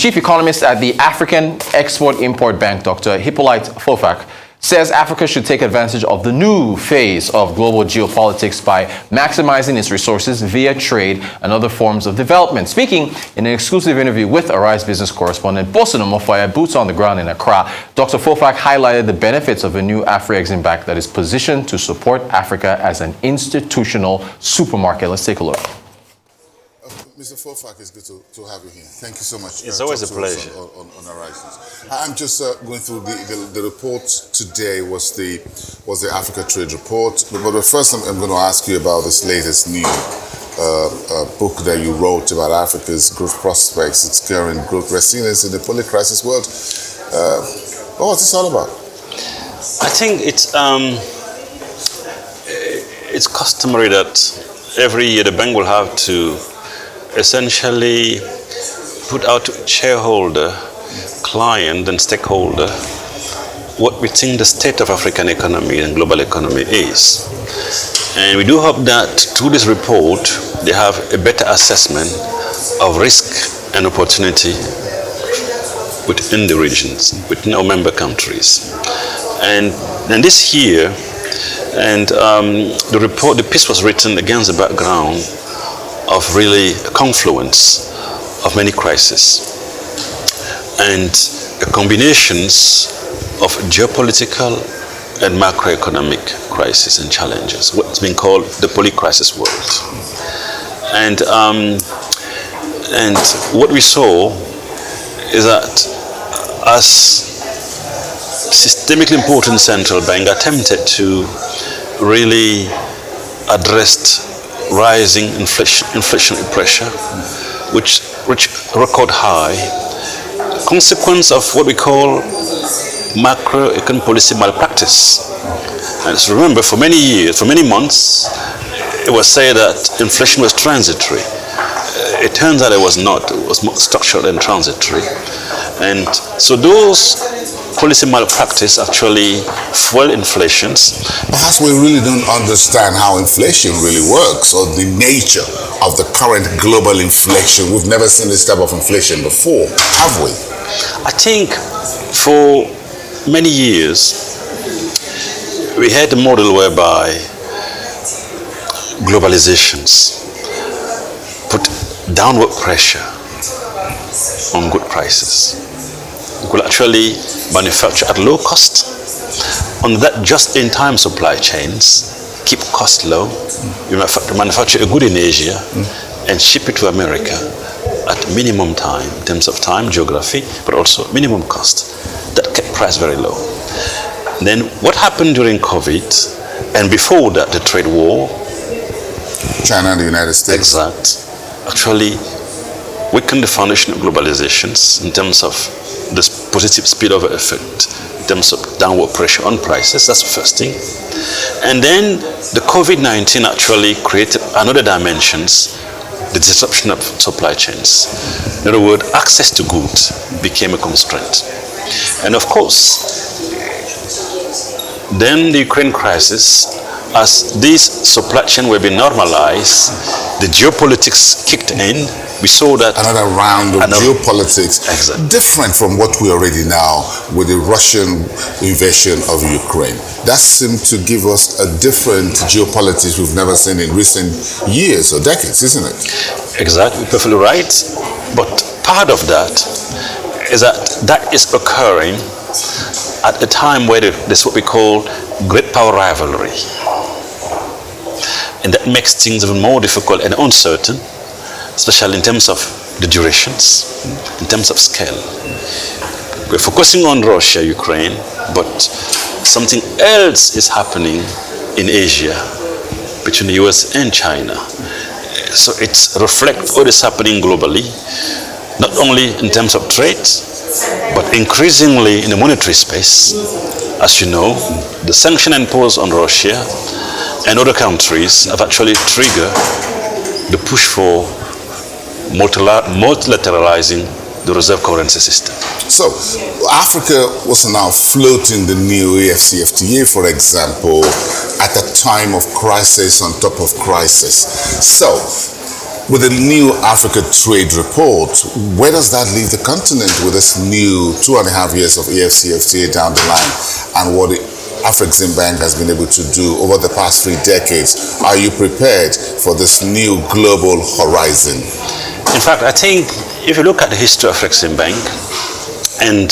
chief economist at the African Export-Import Bank, Dr. Hippolyte Fofack, says Africa should take advantage of the new phase of global geopolitics by maximizing its resources via trade and other forms of development. Speaking in an exclusive interview with Arise business correspondent Bosino Mofaya, boots on the ground in Accra, Dr. Fofack highlighted the benefits of a new Afro-Exim Bank that is positioned to support Africa as an institutional supermarket. Let's take a look. Mr. Fofack, it's good to have you here. Thank you so much. It's always a pleasure. On Horizons. I'm just going through the report today was the Africa Trade Report. But first, I'm going to ask you about this latest new book that you wrote about Africa's growth prospects, its current growth resilience in the post-crisis world. What's this all about? I think it's customary that every year the bank will have to essentially put out to shareholder, client and stakeholder what we think the state of African economy and global economy is. And we do hope that through this report they have a better assessment of risk and opportunity within the regions, within our member countries. And this year, and the piece was written against the background of really a confluence of many crises and combinations of geopolitical and macroeconomic crises and challenges, what's been called the polycrisis world. And what we saw is that as systemically important central bank attempted to really address rising inflationary pressure, which reached record high, consequence of what we call macroeconomic policy malpractice. And so remember, for many years, for many months, it was said that inflation was transitory. It turns out it was not. It was more structural and transitory. And so those policy malpractice actually fuel inflations. Perhaps we really don't understand how inflation really works or the nature of the current global inflation. We've never seen this type of inflation before, have we? I think for many years we had a model whereby globalizations put downward pressure on good prices. You could actually manufacture at low cost. On that just-in-time supply chains, keep costs low. You manufacture a good in Asia and ship it to America at minimum time, in terms of time, geography, but also minimum cost. That kept price very low. Then what happened during COVID, and before that, the trade war? China and the United States. Exact. Actually weakened the foundation of globalizations in terms of this positive spillover effect, in terms of downward pressure on prices. That's the first thing. And then the COVID-19 actually created another dimensions, the disruption of supply chains. In other words, access to goods became a constraint. And of course, then the Ukraine crisis, as these supply chains were being normalized, the geopolitics kicked in. We saw that another round of geopolitics, exactly, different from what we already know with the Russian invasion of Ukraine. That seemed to give us a different geopolitics we've never seen in recent years or decades, isn't it? Exactly, perfectly right. But part of that is that is occurring at a time where there's what we call great power rivalry. And that makes things even more difficult and uncertain, especially in terms of the durations, in terms of scale. We're focusing on Russia, Ukraine, but something else is happening in Asia between the US and China. So it reflects what is happening globally, not only in terms of trade, but increasingly in the monetary space. As you know, the sanction imposed on Russia and other countries have actually triggered the push for multilateralizing the reserve currency system. So, Africa was now floating the new AFCFTA, for example, at a time of crisis on top of crisis. So, With the new Africa Trade Report, where does that leave the continent with this new 2.5 years of AfCFTA down the line and what the Afreximbank has been able to do over the past 3 decades? Are you prepared for this new global horizon? In fact, I think if you look at the history of Afreximbank, and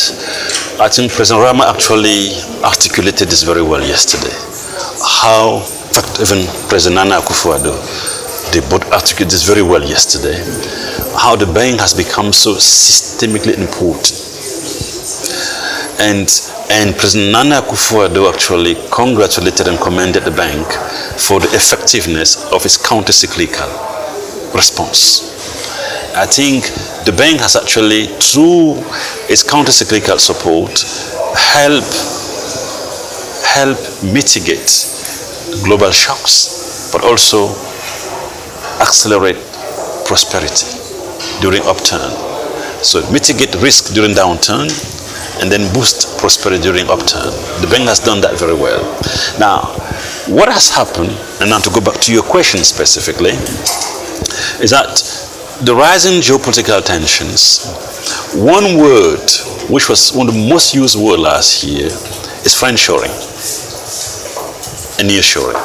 I think President Rama actually articulated this very well yesterday, how, in fact, even President Nana Akufo-Addo, they both articulated this very well yesterday, how the bank has become so systemically important. And President Nana Akufo-Addo actually congratulated and commended the bank for the effectiveness of its counter-cyclical response. I think the bank has actually, through its counter-cyclical support, help mitigate global shocks, but also accelerate prosperity during upturn. So mitigate risk during downturn and then boost prosperity during upturn. The bank has done that very well. Now, what has happened, and now to go back to your question specifically, is that the rising geopolitical tensions, one word which was one of the most used words last year is friendshoring and nearshoring.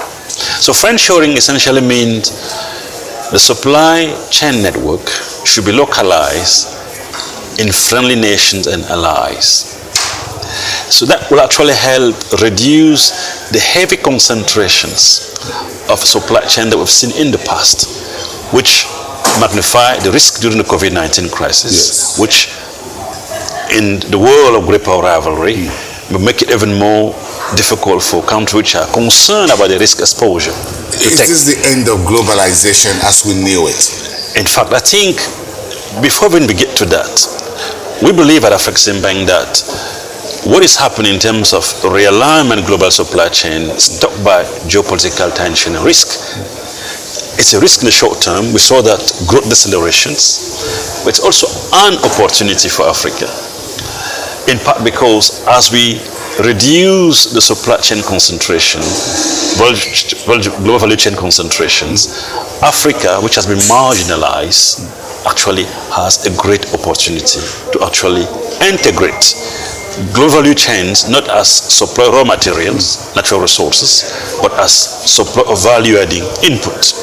So friendshoring essentially means the supply chain network should be localized in friendly nations and allies. So that will actually help reduce the heavy concentrations of supply chain that we've seen in the past, which magnify the risk during the COVID-19 crisis, which in the world of great power rivalry will make it even more difficult for countries which are concerned about the risk exposure. Is this the end of globalization as we knew it? In fact, I think before we get to that, we believe at Afreximbank that what is happening in terms of realignment global supply chain stuck by geopolitical tension and risk. It's a risk in the short term. We saw that growth decelerations, but it's also an opportunity for Africa. In part because as we reduce the supply chain concentration, global value chain concentrations, Africa, which has been marginalized, actually has a great opportunity to actually integrate global value chains not as supply raw materials, natural resources, but as supply of value-adding input.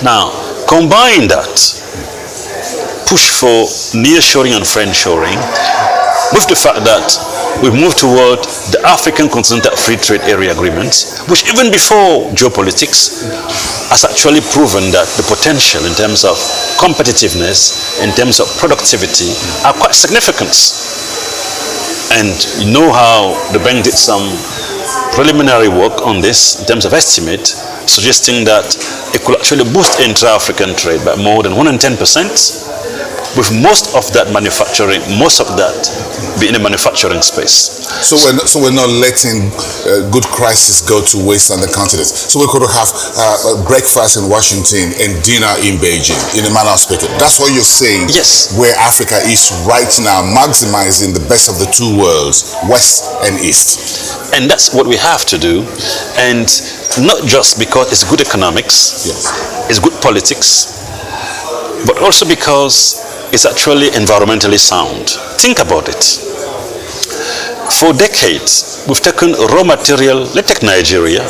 Now, combine that push for nearshoring and friendshoring with the fact that we move toward the African Continental Free Trade Area Agreements, which even before geopolitics has actually proven that the potential in terms of competitiveness, in terms of productivity, are quite significant. And you know how the bank did some preliminary work on this in terms of estimate, suggesting that it could actually boost intra-African trade by more than 110%, with most of that manufacturing, most of that be in the manufacturing space. So we're not letting good crisis go to waste on the continent. So we could have breakfast in Washington and dinner in Beijing, in a manner of speaking. That's what you're saying. Yes. Where Africa is right now, maximizing the best of the two worlds, West and East. And that's what we have to do. And not just because it's good economics, it's good politics, but also because it's actually environmentally sound. Think about it. For decades, we've taken raw material. Let's take Nigeria.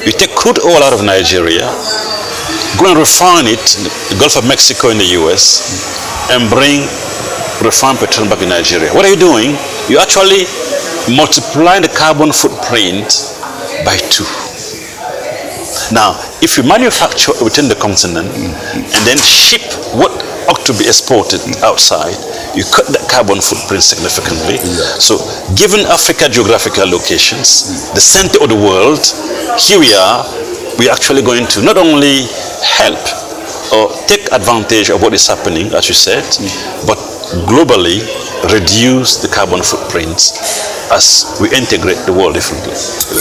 You take crude oil out of Nigeria, go and refine it in the Gulf of Mexico in the US, and bring refined petroleum back in Nigeria. What are you doing? You're actually multiplying the carbon footprint by 2. Now, if you manufacture within the continent and then ship what ought to be exported outside, you cut that carbon footprint significantly. So given Africa geographical locations, the center of the world, here we are, we're actually going to not only help or take advantage of what is happening, as you said, but globally reduce the carbon footprints as we integrate the world differently.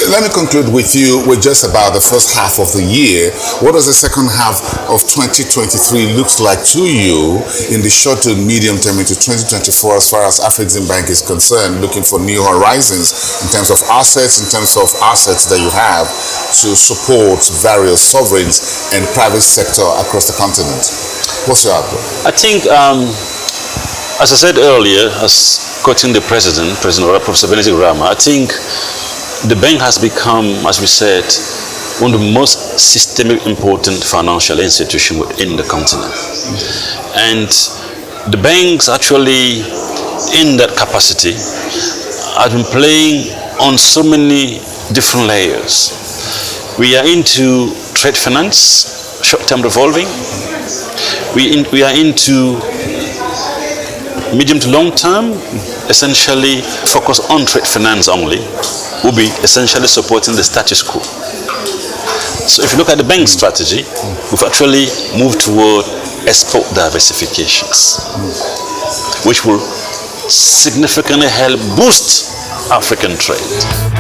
Let me conclude with you with just about the first half of the year. What does the second half of 2023 looks like to you in the short to medium term into 2024 as far as Afreximbank is concerned, looking for new horizons in terms of assets that you have to support various sovereigns and private sector across the continent? What's your outlook? I think, as I said earlier, as quoting the President Professor Benedict Rama, I think the bank has become, as we said, one of the most systemic important financial institutions within the continent. And the banks actually, in that capacity, have been playing on so many different layers. We are into trade finance, short-term revolving. We are into medium to long term, essentially focus on trade finance only, will be essentially supporting the status quo. So if you look at the bank strategy, we've actually moved toward export diversifications, which will significantly help boost African trade.